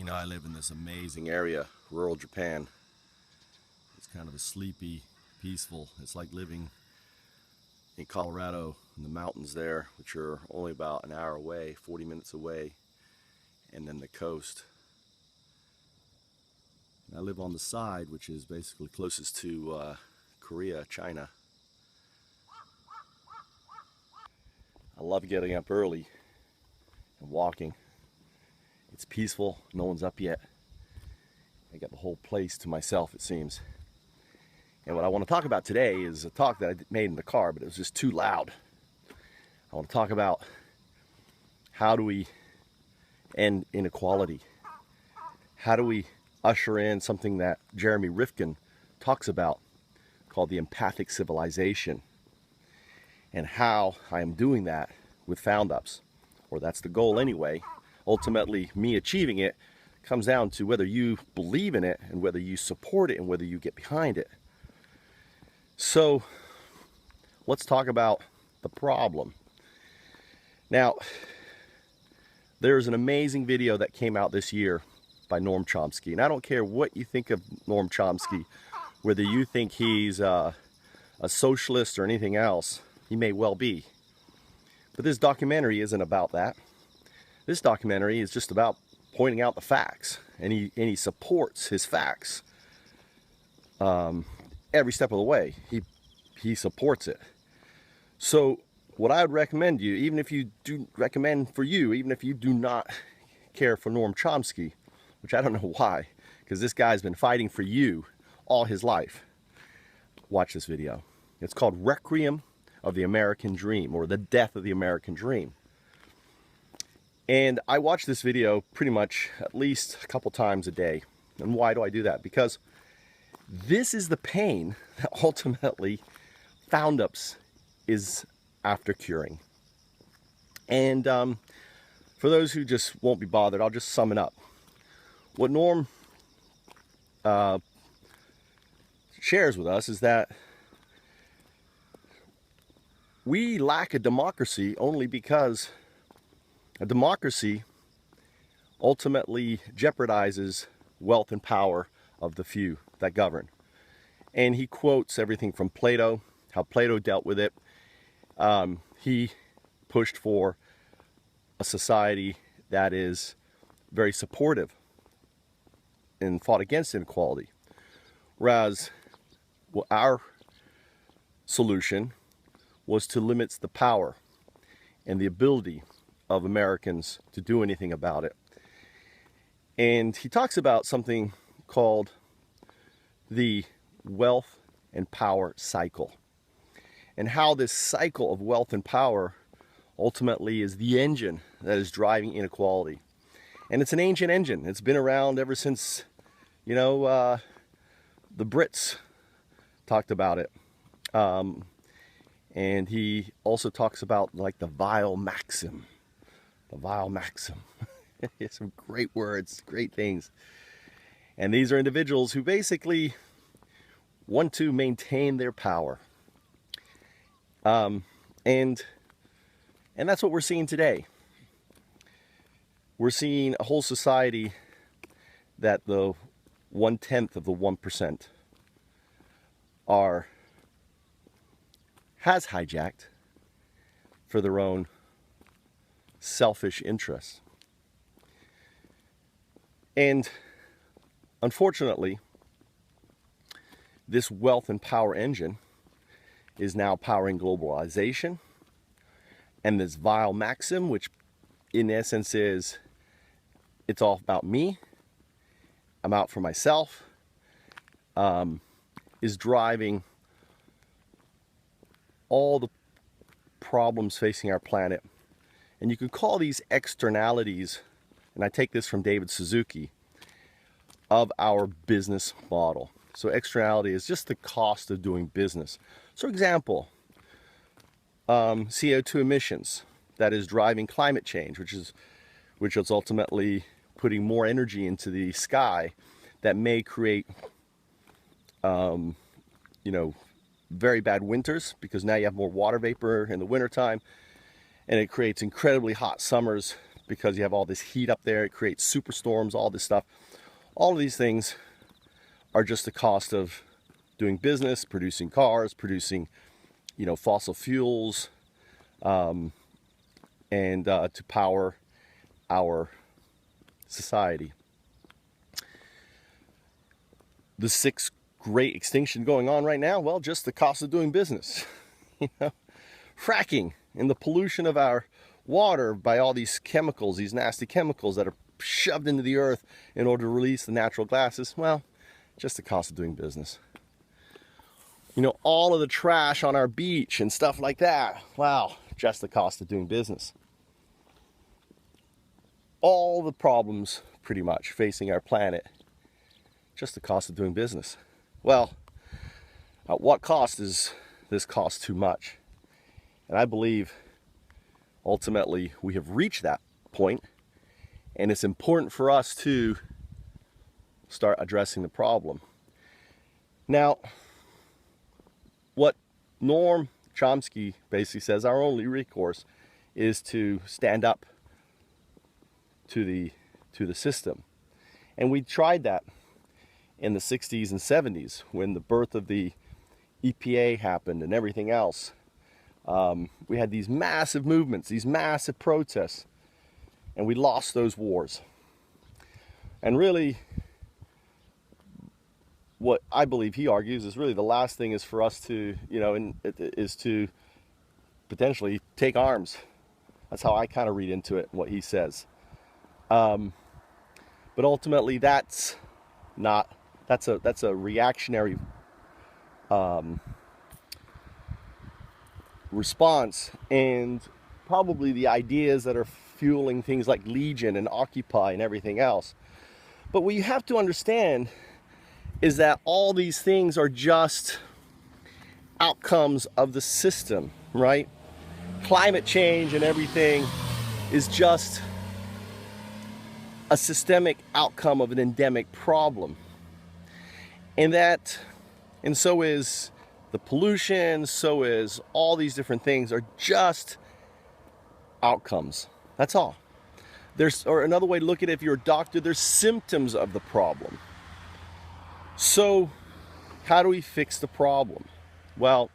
You know, I live in this amazing area, rural Japan. It's kind of a sleepy, peaceful. It's like living in Colorado in the mountains there, which are only about an hour away, 40 minutes away, and then the coast. And I live on the side, which is basically closest to Korea, China. I love getting up early and walking. It's peaceful, no one's up yet. I got the whole place to myself, it seems. And what I want to talk about today is a talk that I made in the car, but it was just too loud. I want to talk about how do we end inequality? How do we usher in something that Jeremy Rifkin talks about called the empathic civilization, and how I am doing that with Foundups, or that's the goal anyway. Ultimately, me achieving it comes down to whether you believe in it and whether you support it and whether you get behind it. So let's talk about the problem. Now, there's an amazing video that came out this year by Noam Chomsky, and I don't care what you think of Noam Chomsky, whether you think he's a socialist or anything else. He may well be, but this documentary isn't about that. This documentary is just about pointing out the facts, and he supports his facts every step of the way. He supports it. So what I would recommend you, even if you do not care for Noam Chomsky, which I don't know why, because this guy's been fighting for you all his life, watch this video. It's called Requiem of the American Dream, or the Death of the American Dream. And I watch this video pretty much at least a couple times a day. And why do I do that? Because this is the pain that ultimately Foundups is after curing. And for those who just won't be bothered, I'll just sum it up. What Norm shares with us is that we lack a democracy only because a democracy ultimately jeopardizes wealth and power of the few that govern. And he quotes everything from Plato, how Plato dealt with it. He pushed for a society that is very supportive and fought against inequality. Whereas our solution was to limit the power and the ability of Americans to do anything about it. And he talks about something called the wealth and power cycle, and how this cycle of wealth and power ultimately is the engine that is driving inequality. And it's an ancient engine. It's been around ever since, you know, the Brits talked about it. And he also talks about like the vile maxim. The vile maxim. Some great words, great things. And these are individuals who basically want to maintain their power. And that's what we're seeing today. We're seeing a whole society that the 1/10 of the 1% has hijacked for their own selfish interests. And unfortunately, this wealth and power engine is now powering globalization, and this vile maxim, which in essence is, it's all about me, I'm out for myself, is driving all the problems facing our planet. And you could call these externalities, and I take this from David Suzuki, of our business model. So externality is just the cost of doing business. So example, CO2 emissions, that is driving climate change, which is ultimately putting more energy into the sky that may create, very bad winters, because now you have more water vapor in the wintertime, and it creates incredibly hot summers because you have all this heat up there. It creates superstorms, all this stuff. All of these things are just the cost of doing business, producing cars, producing, fossil fuels, and to power our society. The sixth great extinction going on right now, well, just the cost of doing business. Fracking and the pollution of our water by all these chemicals, these nasty chemicals that are shoved into the earth in order to release the natural gases. Well, just the cost of doing business. All of the trash on our beach and stuff like that. Wow, just the cost of doing business. All the problems pretty much facing our planet, just the cost of doing business. Well, at what cost is this cost too much? And I believe ultimately we have reached that point, and it's important for us to start addressing the problem. Now, what Noam Chomsky basically says, our only recourse is to stand up to the system. And we tried that in the 60s and 70s when the birth of the EPA happened and everything else. We had these massive movements, these massive protests, and we lost those wars. And really, what I believe he argues is really the last thing is for us to, is to potentially take arms. That's how I kind of read into it, what he says. But ultimately, that's a reactionary response, and probably the ideas that are fueling things like Legion and Occupy and everything else. But what you have to understand is that all these things are just outcomes of the system, right? Climate change and everything is just a systemic outcome of an endemic problem. And so is the pollution, so is all these different things are just outcomes. That's all. Or another way to look at it, if you're a doctor, there's symptoms of the problem. So how do we fix the problem? Well,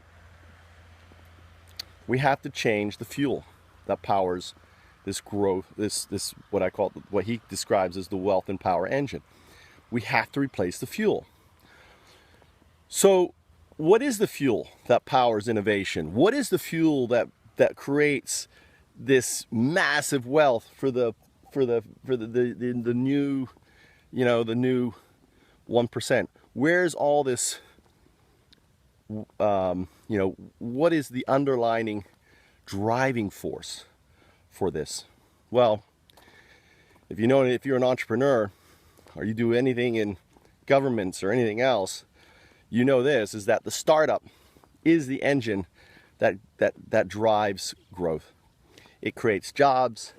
we have to change the fuel that powers this growth, this what he describes as the wealth and power engine. We have to replace the fuel. So what is the fuel that powers innovation? What is the fuel that creates this massive wealth for the new, the new 1%? Where's all this, what is the underlying driving force for this? Well, if you're an entrepreneur or you do anything in governments or anything else, this is that the startup is the engine that drives growth. It creates jobs.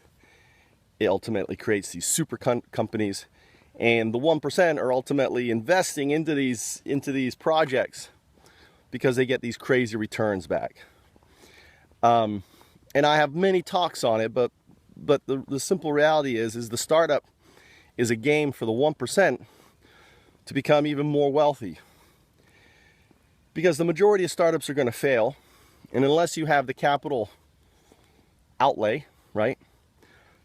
It ultimately creates these super companies, and the 1% are ultimately investing into these projects because they get these crazy returns back. And I have many talks on it, but the simple reality is the startup is a game for the 1% to become even more wealthy. Because the majority of startups are going to fail, and unless you have the capital outlay, right,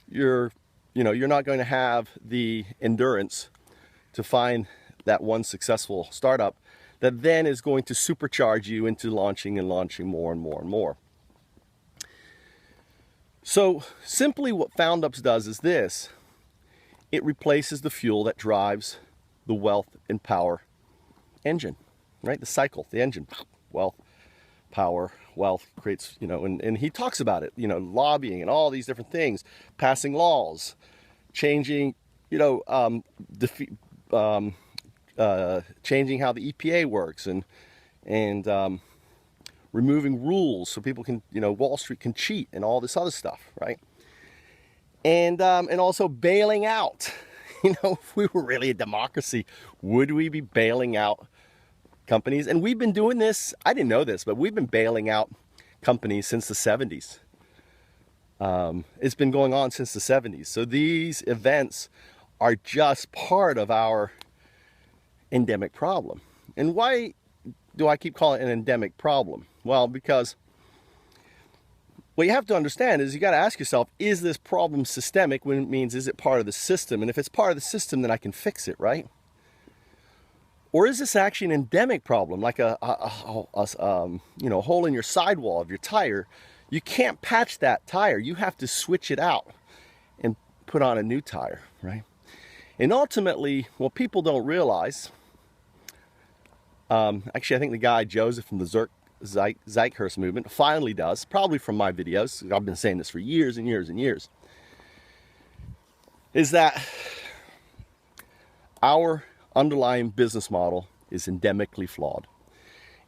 you're not going to have the endurance to find that one successful startup that then is going to supercharge you into launching more and more and more. So simply what Foundups does is this: it replaces the fuel that drives the wealth and power engine, right? The cycle, the engine, wealth, power, wealth creates, and he talks about it, lobbying and all these different things, passing laws, changing, changing how the EPA works, and removing rules so people can, Wall Street can cheat and all this other stuff, right? And also bailing out. If we were really a democracy, would we be bailing out companies? And we've been doing this, I didn't know this, but we've been bailing out companies since the 70s. It's been going on since the 70s. So these events are just part of our endemic problem. And why do I keep calling it an endemic problem? Well, because what you have to understand is you got to ask yourself, is this problem systemic? When it means, is it part of the system? And if it's part of the system, then I can fix it, right? Or is this actually an endemic problem, like a hole in your sidewall of your tire? You can't patch that tire. You have to switch it out and put on a new tire, right? And ultimately, what people don't realize, actually I think the guy Joseph from the Zeitgeist movement finally does, probably from my videos, I've been saying this for years and years and years, is that our underlying business model is endemically flawed.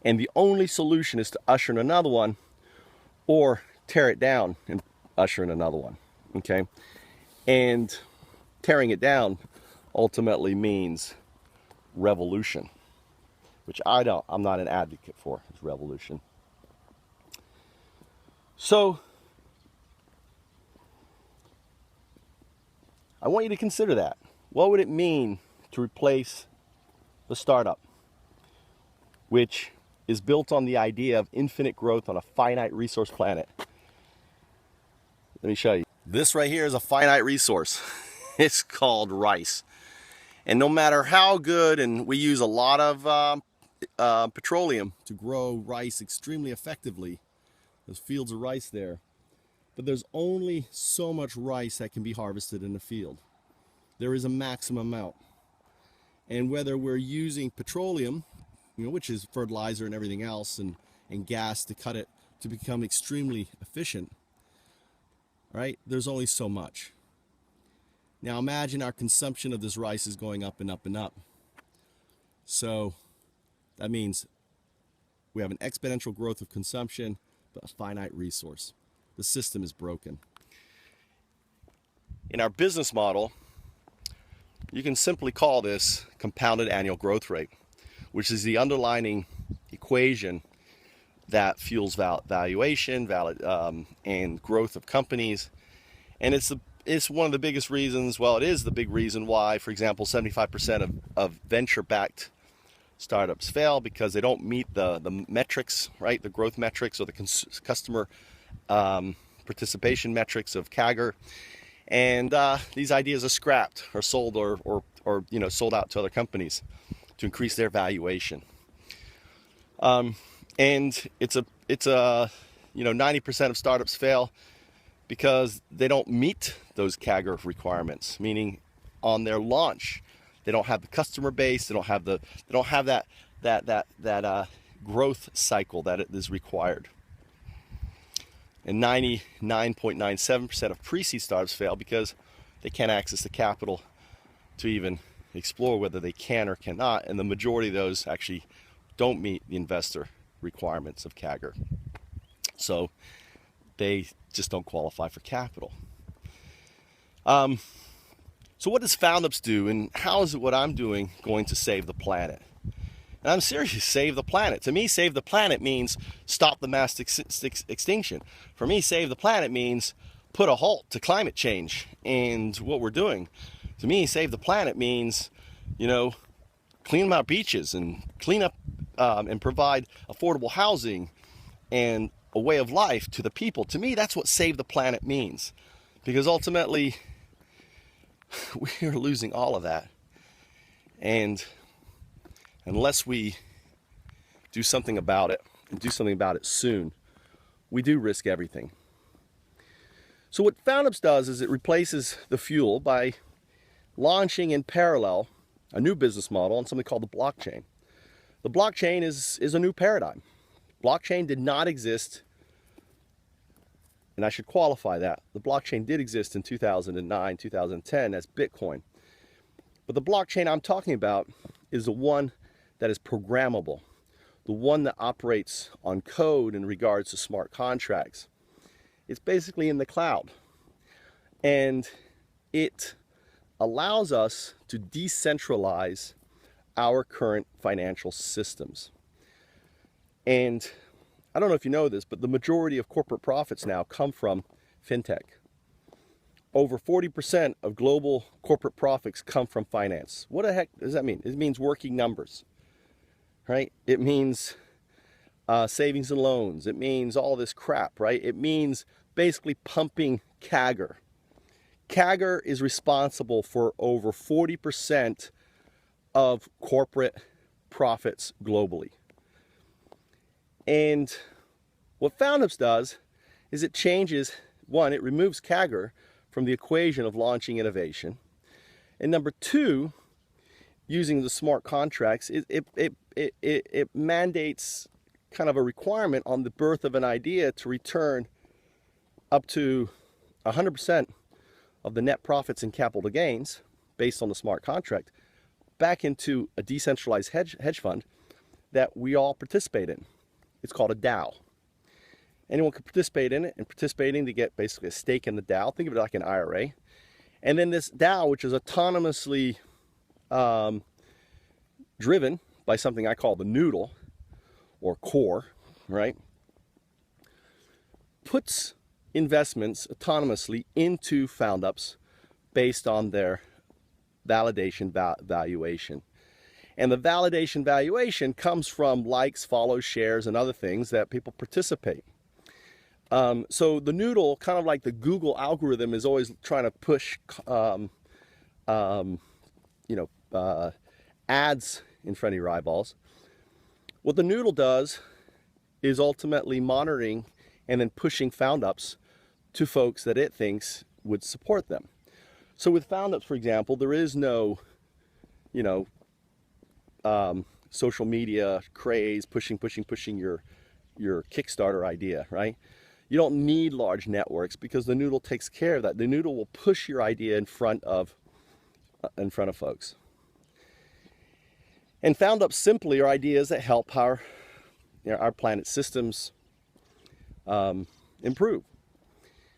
And the only solution is to usher in another one, or tear it down and usher in another one, okay? And tearing it down ultimately means revolution, which I'm not an advocate for, is revolution. So I want you to consider that. What would it mean to replace the startup, which is built on the idea of infinite growth on a finite resource planet? Let me show you. This right here is a finite resource. It's called rice. And no matter how good, and we use a lot of petroleum to grow rice extremely effectively, there's fields of rice there, but there's only so much rice that can be harvested in a field. There is a maximum amount. And whether we're using petroleum, which is fertilizer and everything else, and gas to cut it to become extremely efficient, right? There's only so much. Now imagine our consumption of this rice is going up and up and up. So that means we have an exponential growth of consumption, but a finite resource. The system is broken. In our business model, you can simply call this compounded annual growth rate, which is the underlying equation that fuels valuation, and growth of companies. And it's one of the biggest reasons, well, it is the big reason why, for example, 75% of venture-backed startups fail, because they don't meet the metrics, right? The growth metrics or the customer participation metrics of CAGR. And these ideas are scrapped or sold or sold out to other companies to increase their valuation. And it's a 90% of startups fail because they don't meet those CAGR requirements, meaning on their launch they don't have the customer base, they don't have that growth cycle that is required. And 99.97% of pre-seed startups fail because they can't access the capital to even explore whether they can or cannot, and the majority of those actually don't meet the investor requirements of CAGR. So they just don't qualify for capital. So what does Foundups do, and how is it what I'm doing going to save the planet? And I'm serious, save the planet. To me, save the planet means stop the mass extinction. For me, save the planet means put a halt to climate change and what we're doing. To me, save the planet means, clean our beaches and clean up and provide affordable housing and a way of life to the people. To me, that's what save the planet means. Because ultimately, we are losing all of that. And unless we do something about it, and do something about it soon, we do risk everything. So what Foundups does is it replaces the fuel by launching in parallel a new business model on something called the blockchain. The blockchain is a new paradigm. Blockchain did not exist, and I should qualify that. The blockchain did exist in 2009, 2010 as Bitcoin. But the blockchain I'm talking about is the one that is programmable, the one that operates on code in regards to smart contracts. It's basically in the cloud. And it allows us to decentralize our current financial systems. And I don't know if you know this, but the majority of corporate profits now come from fintech. Over 40% of global corporate profits come from finance. What the heck does that mean? It means working numbers, right? It means savings and loans. It means all this crap, right? It means basically pumping CAGR. CAGR is responsible for over 40% of corporate profits globally. And what Foundups does is it changes, one, it removes CAGR from the equation of launching innovation. And number two, using the smart contracts, it mandates kind of a requirement on the birth of an idea to return up to 100% of the net profits and capital gains based on the smart contract back into a decentralized hedge fund that we all participate in. It's called a DAO. Anyone can participate in it, and participating to get basically a stake in the DAO. Think of it like an IRA. And then this DAO, which is autonomously driven by something I call the noodle or core, right, puts investments autonomously into Foundups based on their validation valuation. And the validation valuation comes from likes, follows, shares, and other things that people participate. So the noodle, kind of like the Google algorithm, is always trying to push, ads in front of your eyeballs. What the noodle does is ultimately monitoring and then pushing Foundups to folks that it thinks would support them. So with Foundups, for example, there is no, social media craze pushing your Kickstarter idea, right? You don't need large networks because the noodle takes care of that. The noodle will push your idea in front of folks. And Foundups simply are ideas that help our planet systems improve.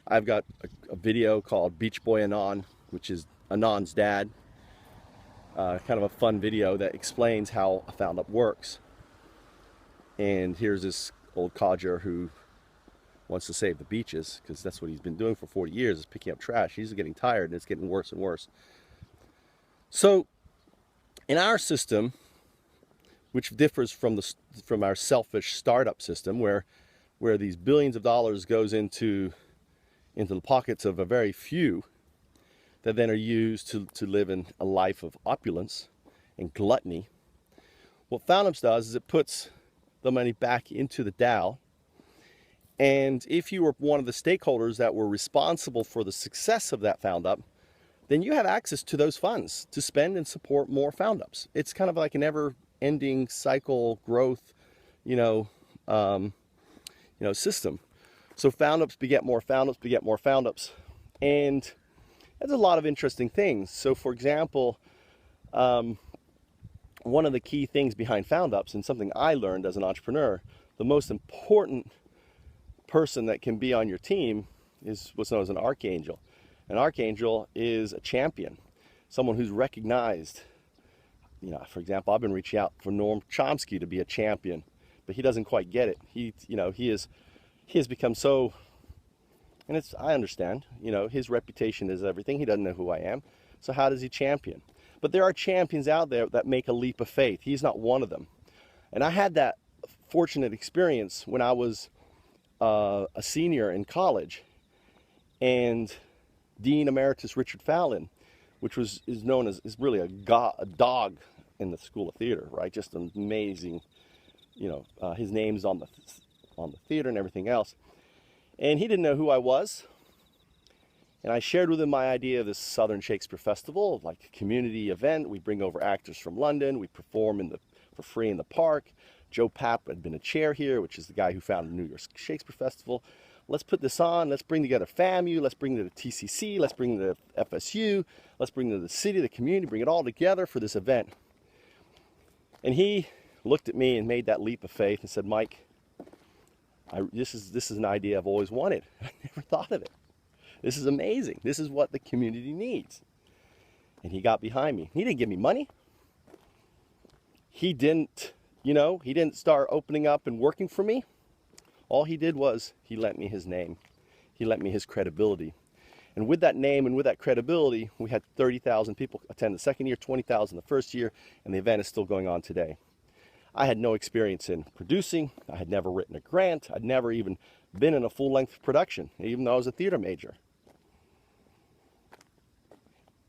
I've got a video called Beach Boy Anon, which is Anon's dad. Kind of a fun video that explains how a Foundup works. And here's this old codger who wants to save the beaches, because that's what he's been doing for 40 years, is picking up trash. He's getting tired, and it's getting worse and worse. So in our system, which differs from our selfish startup system, where these billions of dollars goes into the pockets of a very few that then are used to live in a life of opulence and gluttony, what Foundups does is it puts the money back into the DAO. And if you were one of the stakeholders that were responsible for the success of that Foundup, then you have access to those funds to spend and support more Foundups. It's kind of like an ever-ending cycle growth, system. So Foundups beget more Foundups, beget more Foundups. And that's a lot of interesting things. So for example, one of the key things behind Foundups, and something I learned as an entrepreneur, the most important person that can be on your team is what's known as an archangel. An archangel is a champion, someone who's recognized. For example, I've been reaching out for Noam Chomsky to be a champion, but he doesn't quite get it. He has become so, and I understand, his reputation is everything. He doesn't know who I am. So how does he champion? But there are champions out there that make a leap of faith. He's not one of them. And I had that fortunate experience when I was a senior in college, and Dean Emeritus Richard Fallon, which is known as, is really a dog in the School of Theater, right? Just an amazing, his name's on the theater and everything else. And he didn't know who I was. And I shared with him my idea of this Southern Shakespeare Festival, like a community event. We bring over actors from London. We perform for free in the park. Joe Papp had been a chair here, which is the guy who founded the New York Shakespeare Festival. Let's put this on. Let's bring together FAMU. Let's bring the TCC. Let's bring the FSU. Let's bring the city, the community, bring it all together for this event. And he looked at me and made that leap of faith and said, Mike, this is an idea I've always wanted. I never thought of it. This is amazing. This is what the community needs. And he got behind me. He didn't give me money. He didn't start opening up and working for me. All he did was he lent me his name. he lent me his credibility. And with that name and with that credibility, we had 30,000 people attend the second year, 20,000 the first year, and the event is still going on today. I had no experience in producing. I had never written a grant. I'd never even been in a full-length production, even though I was a theater major.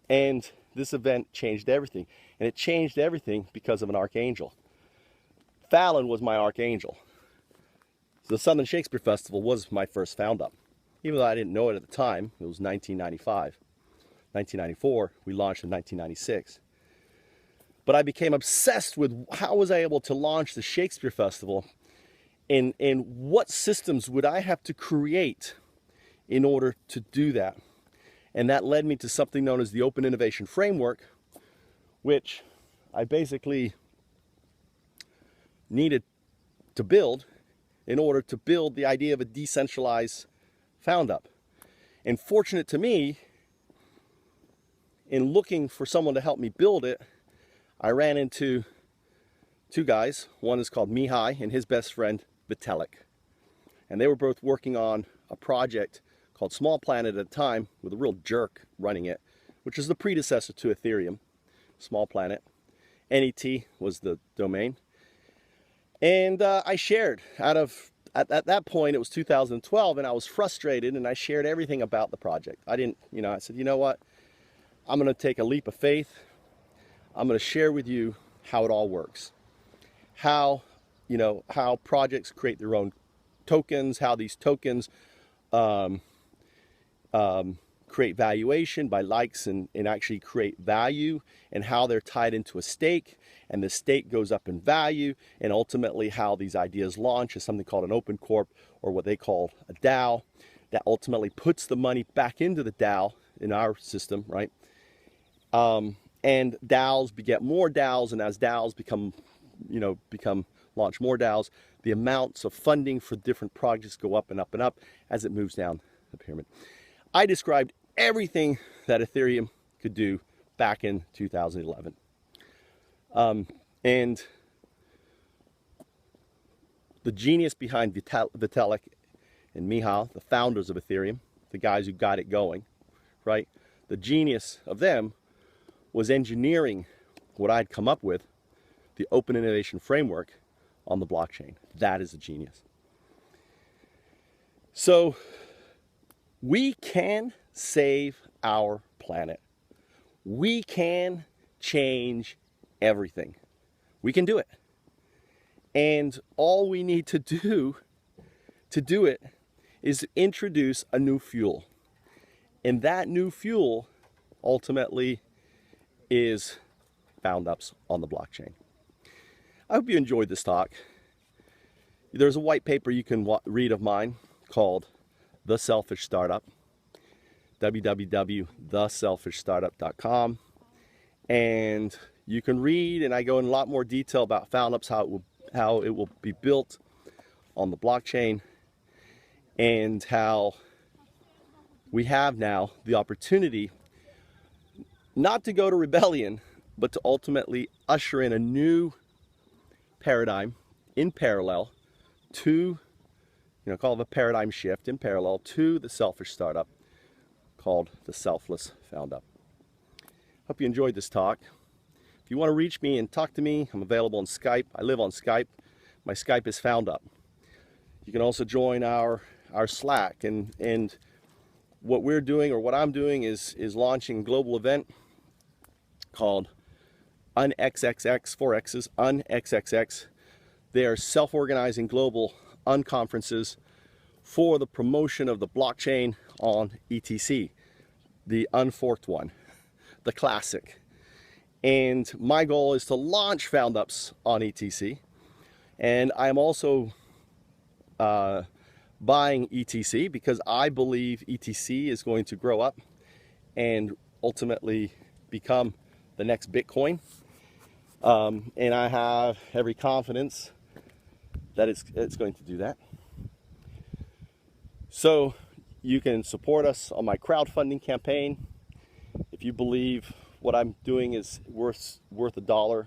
And this event changed everything. And it changed everything because of an archangel. Fallon was my archangel. So the Southern Shakespeare Festival was my first Foundup. Even though I didn't know it at the time, it was 1995. 1994, we launched in 1996. But I became obsessed with how was I able to launch the Shakespeare Festival, and what systems would I have to create in order to do that. And that led me to something known as the Open Innovation Framework, which I basically needed to build in order to build the idea of a decentralized Foundup. And fortunate to me, in looking for someone to help me build it, I ran into two guys. One is called Mihai and his best friend Vitalik. And they were both working on a project called Small Planet at a time, with a real jerk running it, which is the predecessor to Ethereum, Small Planet. NET was the domain. And I shared at that point, it was 2012, and I was frustrated, and I shared everything about the project. I said, you know what? I'm going to take a leap of faith. I'm going to share with you how it all works. How projects create their own tokens, how these tokens create valuation by likes and actually create value, and how they're tied into a stake, and the stake goes up in value, and ultimately how these ideas launch is something called an open corp, or what they call a DAO, that ultimately puts the money back into the DAO in our system, right? And DAOs beget more DAOs, and as DAOs become launch more DAOs, the amounts of funding for different projects go up and up and up as it moves down the pyramid. I described everything that Ethereum could do back in 2011. And the genius behind Vitalik and Mihal, the founders of Ethereum, the guys who got it going, right? The genius of them was engineering what I'd come up with, the Open Innovation Framework, on the blockchain. That is the genius. So we can save our planet. We can change everything. We can do it. And all we need to do it is introduce a new fuel. And that new fuel ultimately is Foundups on the blockchain. I hope you enjoyed this talk. There's a white paper you can read of mine called The Selfish Startup, www.theselfishstartup.com. And you can read, and I go in a lot more detail about Foundups, how it will be built on the blockchain, and how we have now the opportunity not to go to rebellion, but to ultimately usher in a new paradigm in parallel to, call it a paradigm shift in parallel to the selfish startup called the Selfless Foundup. Hope you enjoyed this talk. If you want to reach me and talk to me, I'm available on Skype. I live on Skype. My Skype is Foundup. You can also join our Slack, and what we're doing, or what I'm doing, is launching a global event called UNXXX, 4 X's, UNXXX. They are self-organizing global unconferences for the promotion of the blockchain on ETC, the unforked one, the classic. And my goal is to launch Foundups on ETC. And I'm also buying ETC because I believe ETC is going to grow up and ultimately become the next Bitcoin. And I have every confidence that it's going to do that. So you can support us on my crowdfunding campaign. If you believe what I'm doing is worth $1,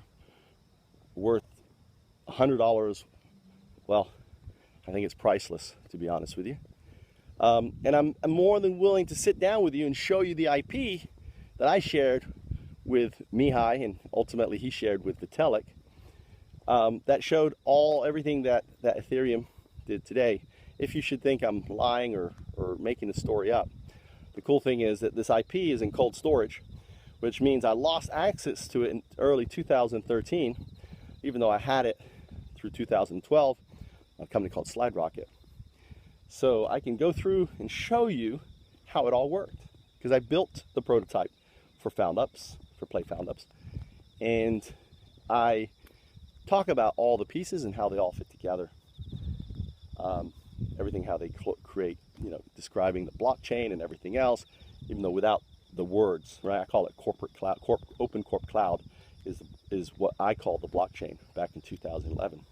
worth $100, well, I think it's priceless, to be honest with you. And I'm more than willing to sit down with you and show you the IP that I shared with Mihai, and ultimately he shared with Vitalik, that showed everything that Ethereum did today. If you should think I'm lying or making the story up, the cool thing is that this IP is in cold storage, which means I lost access to it in early 2013, even though I had it through 2012, a company called Slide Rocket. So I can go through and show you how it all worked, because I built the prototype for Foundups, for Play Foundups, and I talk about all the pieces and how they all fit together. Everything how they create, describing the blockchain and everything else, even though without the words, right? I call it corporate cloud, open corp cloud is what I call the blockchain back in 2011.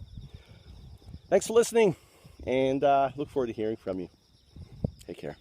Thanks for listening, and look forward to hearing from you. Take care.